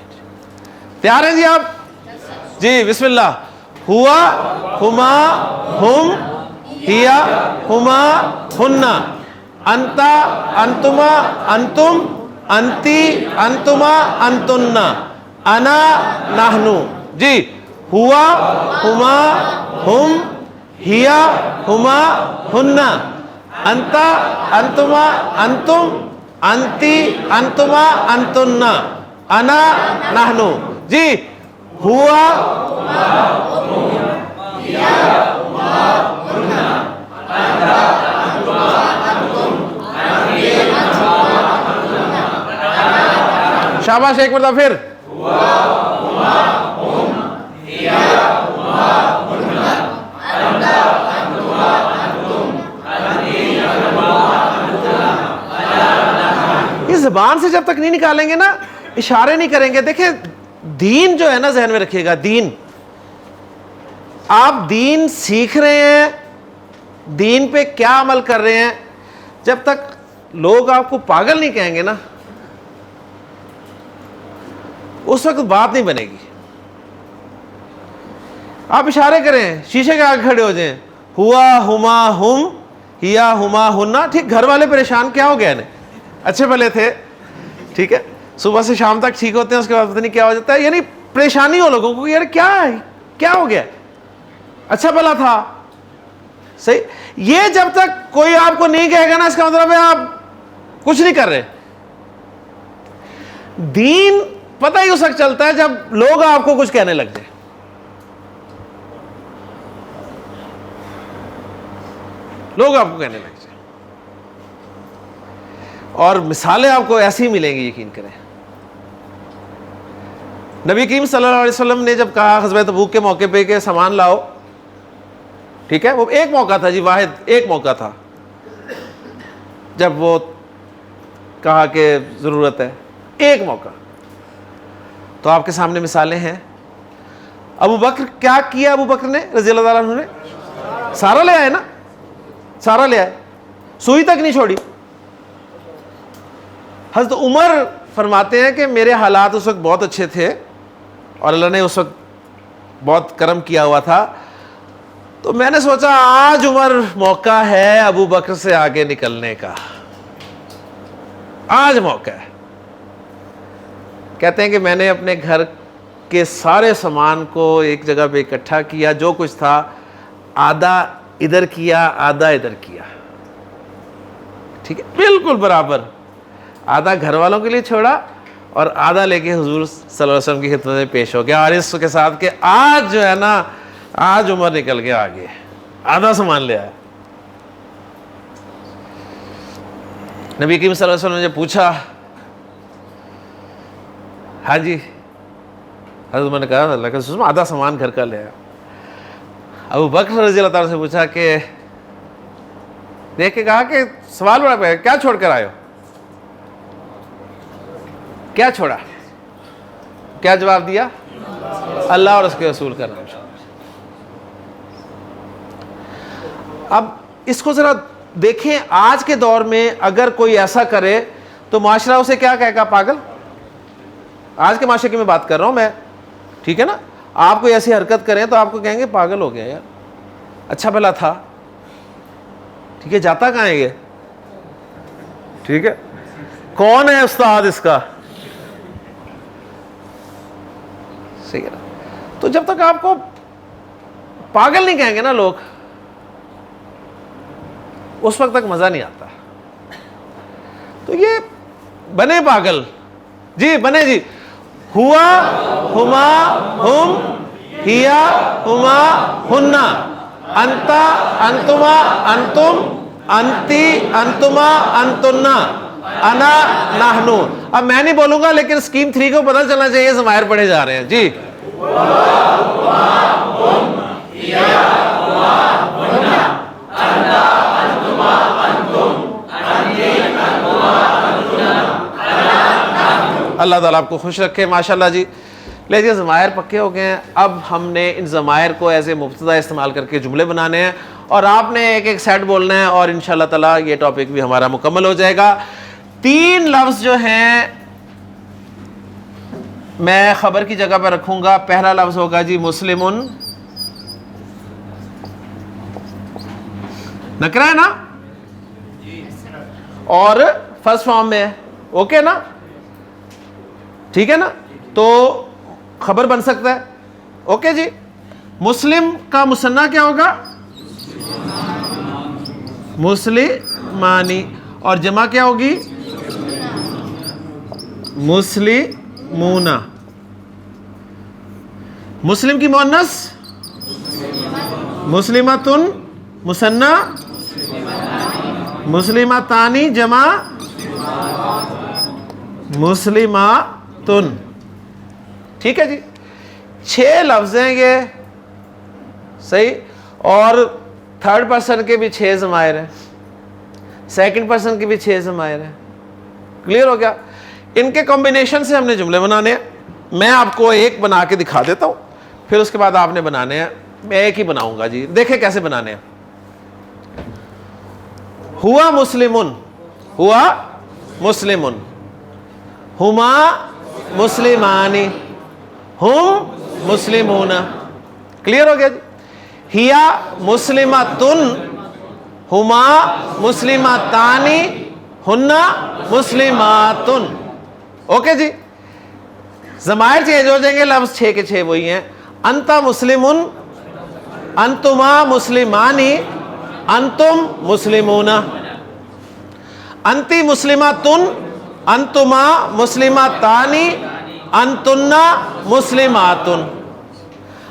تیار ہیں جی آپ؟ جی بسم اللہ. ہوا ہما ہم ہیا ہما ہننا. انتا انتما انتم. انتی انتما انتنا. انا نحنو. جی. ہوا ہما ہم ہیا ہما ہننا. انتا انتما انتم. انتی انتما انتنا. انا نحنو. جی. ہوا شاباش, ایک مرتبہ پھر. یہ زبان سے جب تک نہیں نکالیں گے نا, اشارے نہیں کریں گے. دیکھیں دین جو ہے نا, ذہن میں رکھیے گا, دین آپ دین سیکھ رہے ہیں, دین پہ کیا عمل کر رہے ہیں, جب تک لوگ آپ کو پاگل نہیں کہیں گے نا, اس وقت بات نہیں بنے گی. آپ اشارے کریں, شیشے کے آگے کھڑے ہو جائیں, ہوا ہما ہم ہیا ہما ہننا. ٹھیک, گھر والے پریشان کیا ہو گیا انہیں, اچھے بھلے تھے, ٹھیک ہے, صبح سے شام تک ٹھیک ہوتے ہیں, اس کے بعد پتہ نہیں کیا ہو جاتا ہے. یعنی پریشانی ہو لوگوں کو, یار کیا ہے, کیا ہو گیا, اچھا بھلا تھا. صحیح. یہ جب تک کوئی آپ کو نہیں کہے گا نا, اس کا مطلب ہے آپ کچھ نہیں کر رہے. دین پتہ ہی اس وقت چلتا ہے جب لوگ آپ کو کچھ کہنے لگ جائیں. لوگ آپ کو کہنے لگ جائیں. اور مثالیں آپ کو ایسی ملیں گی, یقین کریں. نبی کریم صلی اللہ علیہ وسلم نے جب کہا غزوہ تبوک کے موقع پہ کہ سامان لاؤ, ٹھیک ہے, وہ ایک موقع تھا جی, واحد ایک موقع تھا جب وہ کہا کہ ضرورت ہے, ایک موقع. تو آپ کے سامنے مثالیں ہیں. ابو بکر, کیا کیا ابو بکر نے رضی اللہ تعالیٰ عنہ نے؟ سارا لے آئے نا, سارا لے آئے, سوئی تک نہیں چھوڑی. حضرت عمر فرماتے ہیں کہ میرے حالات اس وقت بہت اچھے تھے اور اللہ نے اس وقت بہت کرم کیا ہوا تھا, تو میں نے سوچا آج عمر موقع ہے ابو بکر سے آگے نکلنے کا, آج موقع ہے. کہتے ہیں کہ میں نے اپنے گھر کے سارے سامان کو ایک جگہ پہ اکٹھا کیا, جو کچھ تھا آدھا ادھر کیا آدھا ادھر کیا, ٹھیک ہے, بالکل برابر. آدھا گھر والوں کے لیے چھوڑا اور آدھا لے کے حضور صلی اللہ علیہ وسلم کی خدمت میں پیش ہو گیا, اور اس کے ساتھ کہ آج جو ہے نا, آج عمر نکل گیا آگے, آدھا سامان لے آیا. نبی کریم صلی اللہ علیہ وسلم نے پوچھا, ہاں جی, حضرت عمر نے کہا اللہ کے رسول آدھا سامان گھر کا لے آیا. ابو بکر رضی اللہ تعالیٰ سے پوچھا کہ دیکھ کے کہا کہ سوال بڑا پہ, کیا چھوڑ کر آئے ہو, کیا چھوڑا؟ کیا جواب دیا؟ اللہ اور اس کے رسول کا نام. اب اس کو ذرا دیکھیں, آج کے دور میں اگر کوئی ایسا کرے تو معاشرہ اسے کیا کہے گا؟ پاگل. آج کے معاشرے کی میں بات کر رہا ہوں میں, ٹھیک ہے نا. آپ کوئی ایسی حرکت کریں تو آپ کو کہیں گے پاگل ہو گیا یار, اچھا بھلا تھا, ٹھیک ہے, جاتا کہاں ہے یہ, ٹھیک ہے, کون ہے استاد اس کا, صحیح ہے نا. تو جب تک آپ کو پاگل نہیں کہیں گے نا لوگ, اس وقت تک مزہ نہیں آتا. تو یہ بنے پاگل, جی بنے جی, ہوا ہما ہم ہیا ہما ہننا, انتا انتما انتم انتی انتما انتنا انا نحنو. اب میں نہیں بولوں گا لیکن اسکیم 3 کو پتہ چلنا چاہیے, ضمائر پڑھے جا رہے ہیں جی. اللہ تعالیٰ آپ کو خوش رکھے, ماشاءاللہ جی. لیجیے ضمائر پکے ہو گئے ہیں, اب ہم نے ان ضمائر کو ایز اے مبتدا استعمال کر کے جملے بنانے ہیں, اور آپ نے ایک ایک سیٹ بولنا ہے, اور انشاءاللہ تعالیٰ یہ ٹاپک بھی ہمارا مکمل ہو جائے گا. 3 لفظ جو ہیں میں خبر کی جگہ پہ رکھوں گا. پہلا لفظ ہوگا جی مسلمن, نکرا ہے نا, اور فرسٹ فارم میں ہے, اوکے نا, ٹھیک ہے نا, تو خبر بن سکتا ہے, اوکے جی. مسلم کا مثنیٰ کیا ہوگا؟ مسلمانی, اور جمع کیا ہوگی؟ مسلمون. مسلم کی مؤنث مسلمتن, مثنیٰ مسلمتانی, جمع مسلماتن, ٹھیک ہے جی. 6 لفظ ہیں یہ, صحیح. اور تھرڈ پرسن کے بھی 6 ضمائر ہیں, سیکنڈ پرسن کے بھی 6 ضمائر ہیں. کلیئر ہو گیا؟ ان کے کمبینیشن سے ہم نے جملے بنانے ہیں. میں آپ کو ایک بنا کے دکھا دیتا ہوں, پھر اس کے بعد آپ نے بنانے ہیں. میں ایک ہی بناؤں گا جی, دیکھیں کیسے بنانے ہیں. ہوا مسلمن, ہوا مسلمن, ہما مسلمانی, ہم مسلمون. کلیئر ہو گیا جی. ہیا مسلمتن, ہما مسلمتانی, ہننا مسلماتن. اوکے جی. ضمائر چینج ہو جائیں گے, لفظ 6 کے 6 وہی ہیں. انتا مسلمن, انتما مسلمانی, انتم مسلمون. انتی مسلمتن, انتما مسلمتانی, انتنا مسلماتن.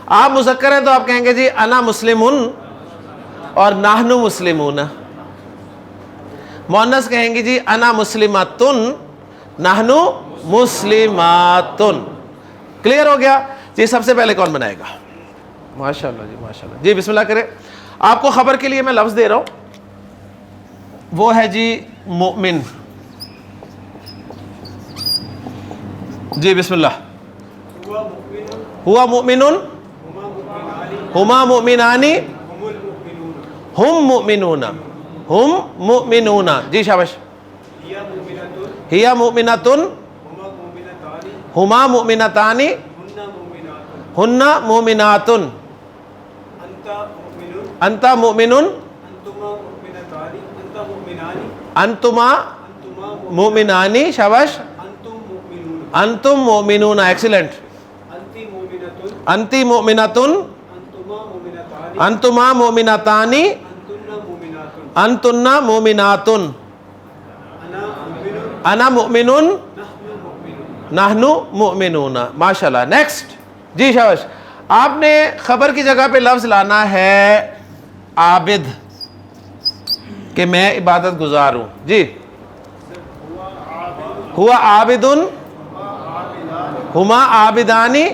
آپ مذکر ہیں تو آپ کہیں گے جی انا مسلمن اور نحن مسلمون. مؤنث کہیں گی جی انا مسلماتن، نحنو مسلماتن. کلیئر ہو گیا جی؟ سب سے پہلے کون بنائے گا؟ ماشاءاللہ جی ماشاءاللہ جی. بسم اللہ کرے. آپ کو خبر کے لیے میں لفظ دے رہا ہوں، وہ ہے جی مؤمن. جی بسم اللہ. ہوا مؤمنون، ہما مؤمنانی، ہم مؤمنون، ہم مؤمنون. جی شاباش. ہیا مؤمنتن، ہما مؤمنتانی، ہن مؤمناتن. انت مؤمنون، انتما مؤمنانی. شاباش. انتم مؤمنون. ایکسیلنٹ. انتی مؤمنتن، انتما مؤمنتانی، انتن مؤمناتن. انا مؤمنون، نحنو مؤمنون. ماشاءاللہ. نیکسٹ. جی شاباش. آپ نے خبر کی جگہ پہ لفظ لانا ہے عابد، کہ میں عبادت گزار ہوں. جی. ہوا عابدن، ہما عابدانی،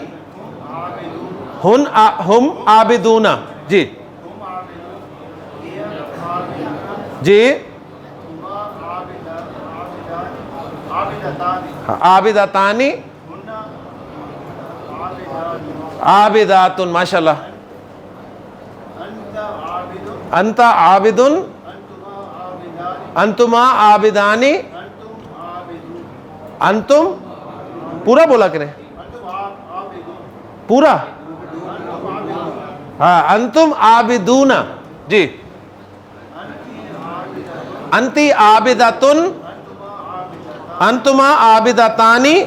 ہم عابدون. جی جی. عابدتانی، عابداتن. ماشاءاللہ. انت عابدن، انتما عابدانی، انتم. پورا بولا کریں، پورا. ہاں. انتم عابدون. جی. انتی عابدتن، انتما عابدتانی،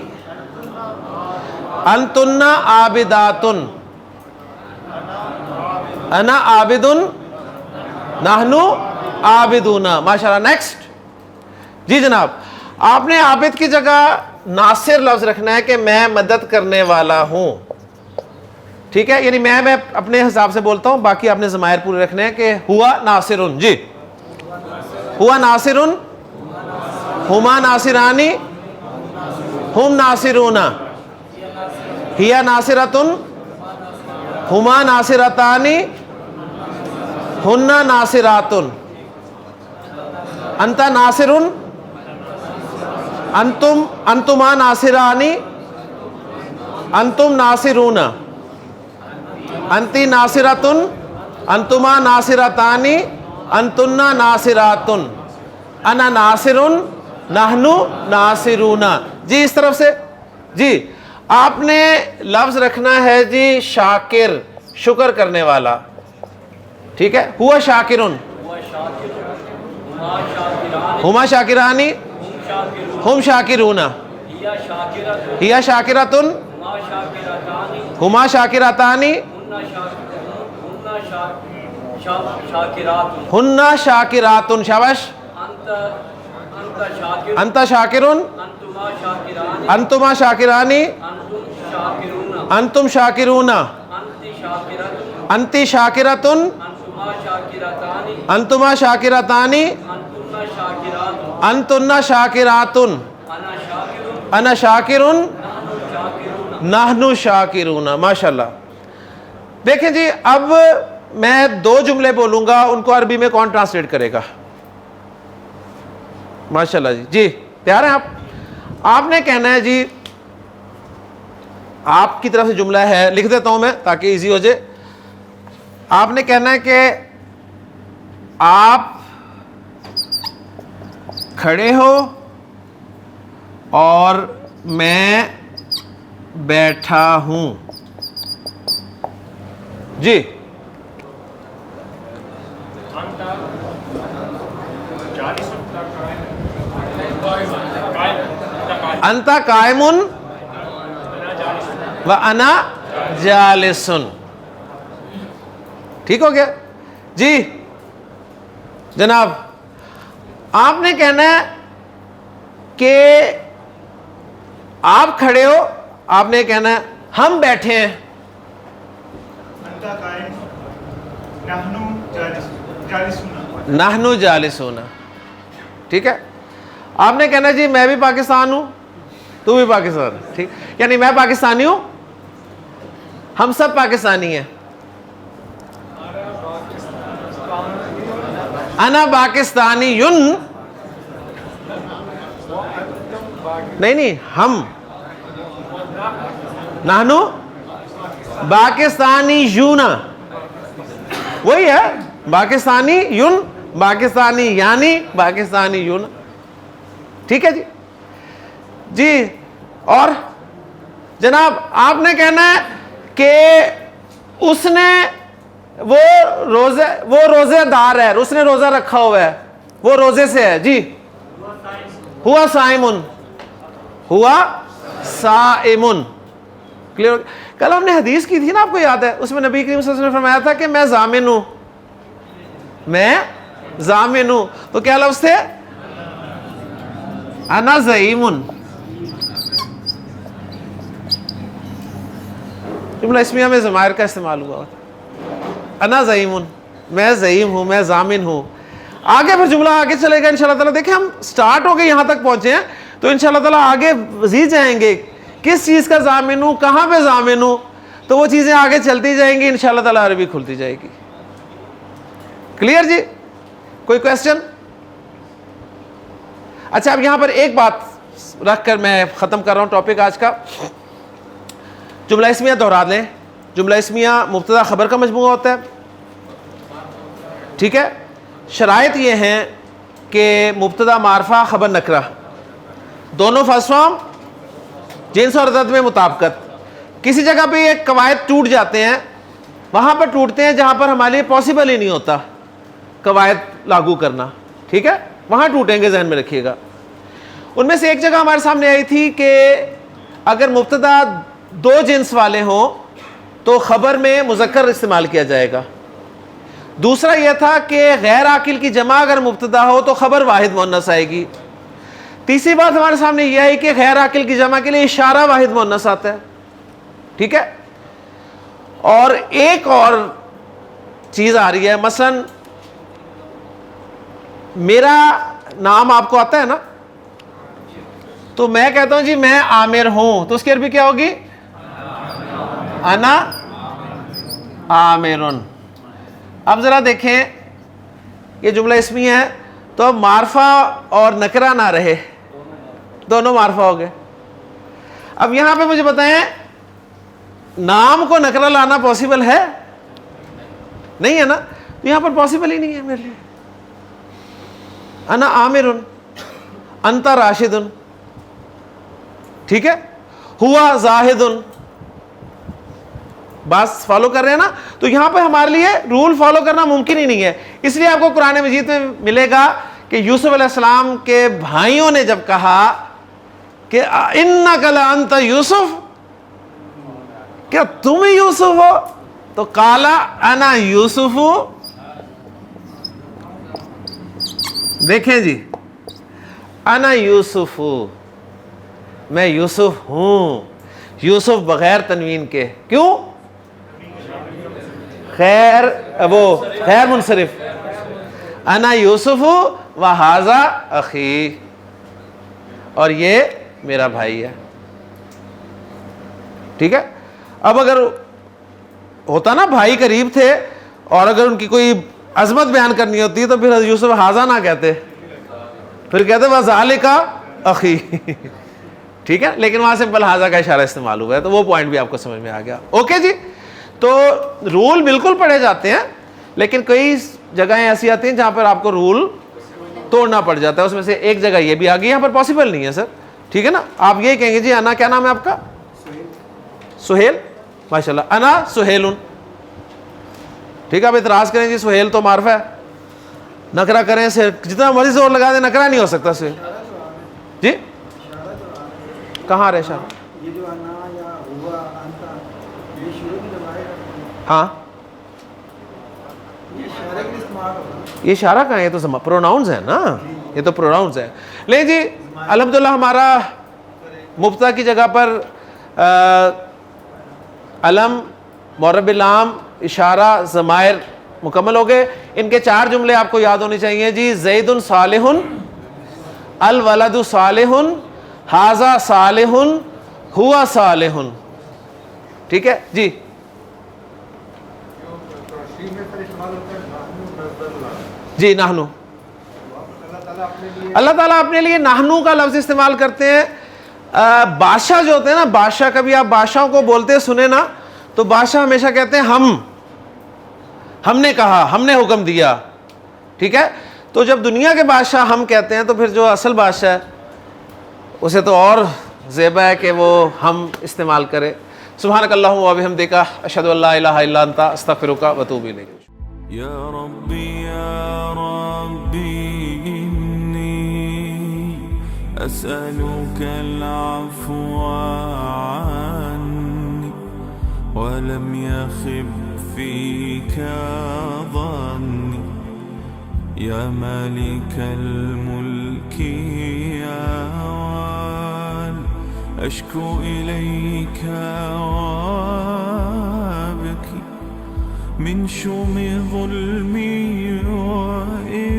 انتن عابداتن. انا عابدن، نحنو عابدون. ماشاءاللہ. نیکسٹ. جی جناب. آپ نے عابد کی جگہ ناصر لفظ رکھنا ہے کہ میں مدد کرنے والا ہوں. ٹھیک ہے؟ یعنی میں اپنے حساب سے بولتا ہوں، باقی آپ نے ضمائر پورے رکھنے ہیں کہ ہوا ناصرن. جی. ہوا ناصرن، ہما ناصرانی، ہم ناصرون. ہیا ناصرتن، ہما ناصرتانی، ہن ناصراتن. انت ناصرن، انتما ناصرانی، انتم ناصرون. انتی ناصرتن، انتما ناصرتانی، انتن ناصراتن. انا ناصرن، نحنو ناصرون. جی اس طرف سے. جی. آپ نے لفظ رکھنا ہے جی شاکر، شکر کرنے والا. ٹھیک ہے؟ ہوا شاکرن، ہما شاکرانی، ہم شاکرون. ہیا شاکرتن، ہما شاکرتانی، ہن شاکراتن. شاباش. انت شاکرن، انتما شاکرانی، انتم شاکرون. انتی شاکرتن، انتما شاکرتانی، انتن شاکراتن. انا شاکرن، نحنو شاکرون. ماشاءاللہ. دیکھیں جی، اب میں 2 جملے بولوں گا، ان کو عربی میں کون ٹرانسلیٹ کرے گا؟ ماشاءاللہ جی. جی تیار ہیں آپ؟ آپ نے کہنا ہے جی، آپ کی طرف سے جملہ ہے، لکھ دیتا ہوں میں تاکہ ایزی ہو جائے. آپ نے کہنا ہے کہ آپ کھڑے ہو اور میں بیٹھا ہوں. جی. انت قائم و انا جالس. ٹھیک ہو گیا جی جناب. آپ نے کہنا ہے کہ آپ کھڑے ہو، آپ نے کہنا ہے ہم بیٹھے ہیں. نحنو جالسون. ٹھیک ہے. آپ نے کہنا جی میں بھی پاکستان ہوں تو بھی پاکستان, ٹھیک, یعنی میں پاکستانی ہوں, ہم سب پاکستانی ہیں. انا پاکستانی یون, نہیں ہم, نحنو پاکستانی یونا, وہی ہے پاکستانی یون, پاکستانی یعنی پاکستانی یون. ٹھیک ہے جی. جی اور جناب آپ نے کہنا ہے کہ اس نے وہ روزے دار ہے, اس نے روزہ رکھا ہوا ہے, وہ روزے سے ہے. جی ہوا صائمن, ہوا صائمن. کلیئر. کل ہم نے حدیث کی تھی نا, آپ کو یاد ہے, اس میں نبی کریم صلی اللہ علیہ وسلم نے فرمایا تھا کہ میں ضامن ہوں, میں ضامن ہوں. تو کیا لفظ تھے؟ انا زعیم. جملہ اسمیہ میں ضمائر کا استعمال ہوا ہوتا ہے. انا زعیم, میں زعیم ہوں, میں ضامن ہوں. آگے پھر جملہ آگے چلے گا انشاءاللہ تعالیٰ. دیکھیں ہم سٹارٹ ہو کے یہاں تک پہنچے ہیں, تو انشاءاللہ تعالیٰ آگے مزید جائیں گے, کس چیز کا ضامن ہوں, کہاں پہ ضامن ہوں, تو وہ چیزیں آگے چلتی جائیں گی انشاءاللہ تعالیٰ, عربی کھلتی جائے گی. کلیئر جی. کوئی کویسچن؟ اچھا اب یہاں پر ایک بات رکھ کر میں ختم کر رہا ہوں ٹاپک آج کا. جملہ اسمیہ دہرا لیں. جملہ اسمیہ مبتدا خبر کا مجموعہ ہوتا ہے, ٹھیک ہے. شرائط یہ ہیں کہ مبتدا معرفہ خبر نکرہ دونوں فرسٹ فارم, جنس اور عدد میں مطابقت. کسی جگہ پہ یہ قواعد ٹوٹ جاتے ہیں, وہاں پر ٹوٹتے ہیں جہاں پر ہمارے لیے پاسبل ہی نہیں ہوتا قواعد لاگو کرنا, ٹھیک ہے, وہاں ٹوٹیں گے, ذہن میں رکھیے گا. ان میں سے ایک جگہ ہمارے سامنے آئی تھی کہ اگر مبتدا دو جنس والے ہوں تو خبر میں مذکر استعمال کیا جائے گا. دوسرا یہ تھا کہ غیر عاقل کی جمع اگر مبتدا ہو تو خبر واحد مؤنث آئے گی. تیسری بات ہمارے سامنے یہ ہے کہ غیر عاقل کی جمع کے لیے اشارہ واحد مؤنث آتا ہے, ٹھیک ہے. اور ایک اور چیز آ رہی ہے, مثلا میرا نام آپ کو آتا ہے نا, تو میں کہتا ہوں جی میں عامر ہوں, تو اس کی عربی کیا ہوگی؟ انا عامرن. اب ذرا دیکھیں یہ جملہ اسمی ہے, تو اب معرفہ اور نکرہ نہ رہے, دونوں معرفہ ہو گئے. اب یہاں پہ مجھے بتائیں نام کو نکرہ لانا پاسبل ہے؟ نہیں ہے نا, تو یہاں پر پاسبل ہی نہیں ہے میرے لیے. انا عامرن, انت راشدن, ٹھیک ہے, ہوا زاہدن. بس فالو کر رہے ہیں نا. تو یہاں پہ ہمارے لیے رول فالو کرنا ممکن ہی نہیں ہے. اس لیے آپ کو قرآن مجید میں ملے گا کہ یوسف علیہ السلام کے بھائیوں نے جب کہا کہ اِنَّكَ لَأَنْتَ یوسف, کیا تم ہی یوسف ہو, تو قَالَ أَنَا یوسف. دیکھیں جی, انا یوسف, میں یوسف ہوں. یوسف بغیر تنوین کے, کیوں؟ خیر وہ خیر منصرف. انا یوسف وہذا اخی, اور یہ میرا بھائی ہے, ٹھیک ہے. اب اگر ہوتا نا بھائی قریب تھے اور اگر ان کی کوئی عظمت بیان کرنی ہوتی تو پھر یوسف ہاذا نہ کہتے, پھر کہتے وذالک اخی, ٹھیک ہے. لیکن وہاں سمپل ہاذا کا اشارہ استعمال ہوا ہے, تو وہ پوائنٹ بھی آپ کو سمجھ میں آ گیا. اوکے جی. تو رول بالکل پڑھے جاتے ہیں, لیکن کئی جگہیں ایسی آتی ہیں جہاں پر آپ کو رول توڑنا پڑ جاتا ہے. اس میں سے ایک جگہ یہ بھی آ گئی, یہاں پر پاسبل نہیں ہے سر, ٹھیک ہے نا. آپ یہ کہیں گے جی انا, کیا نام ہے آپ کا؟ سہیل. ماشاء اللہ, انا سہیلن, ٹھیک ہے. آپ اعتراض کریں جی سہیل تو معرفہ ہے, نکرہ کریں سے جتنا مرضی زور لگا دیں نکرہ نہیں ہو سکتا سہیل. جی کہاں رہے شاہ؟ ہاں یہ اشارہ کہاں ہے؟ یہ تو پروناؤنز ہیں نا, یہ تو پروناؤنز ہیں. لیں جی الحمدللہ ہمارا مبتدا کی جگہ پر علم, معرب لام, اشارہ, ضمائر مکمل ہو گئے. ان کے 4 جملے آپ کو یاد ہونے چاہیے جی. زید صالح الولد صالح ھذا صالح ہوا صالح. ٹھیک ہے جی. جی نحنو, اللہ تعالیٰ اپنے لیے نحنو کا لفظ استعمال کرتے ہیں. بادشاہ جو ہوتے ہیں نا, بادشاہ, کبھی آپ بادشاہوں کو بولتے سنے نا, تو بادشاہ ہمیشہ کہتے ہیں ہم نے کہا, ہم نے حکم دیا. ٹھیک ہے, تو جب دنیا کے بادشاہ ہم کہتے ہیں تو پھر جو اصل بادشاہ ہے اسے تو اور زیبا ہے کہ وہ ہم استعمال کرے. سبحانک اللہم و بحمدک اشہد ان لا الہ الا انت استغفرک و اتوب الیک. یا ربی انی اسألک العفو عنی ولم یخب فیک ظنی یا مالک الملک یا أشكو إليك وأبكي من شوم ظلمي وإفكي.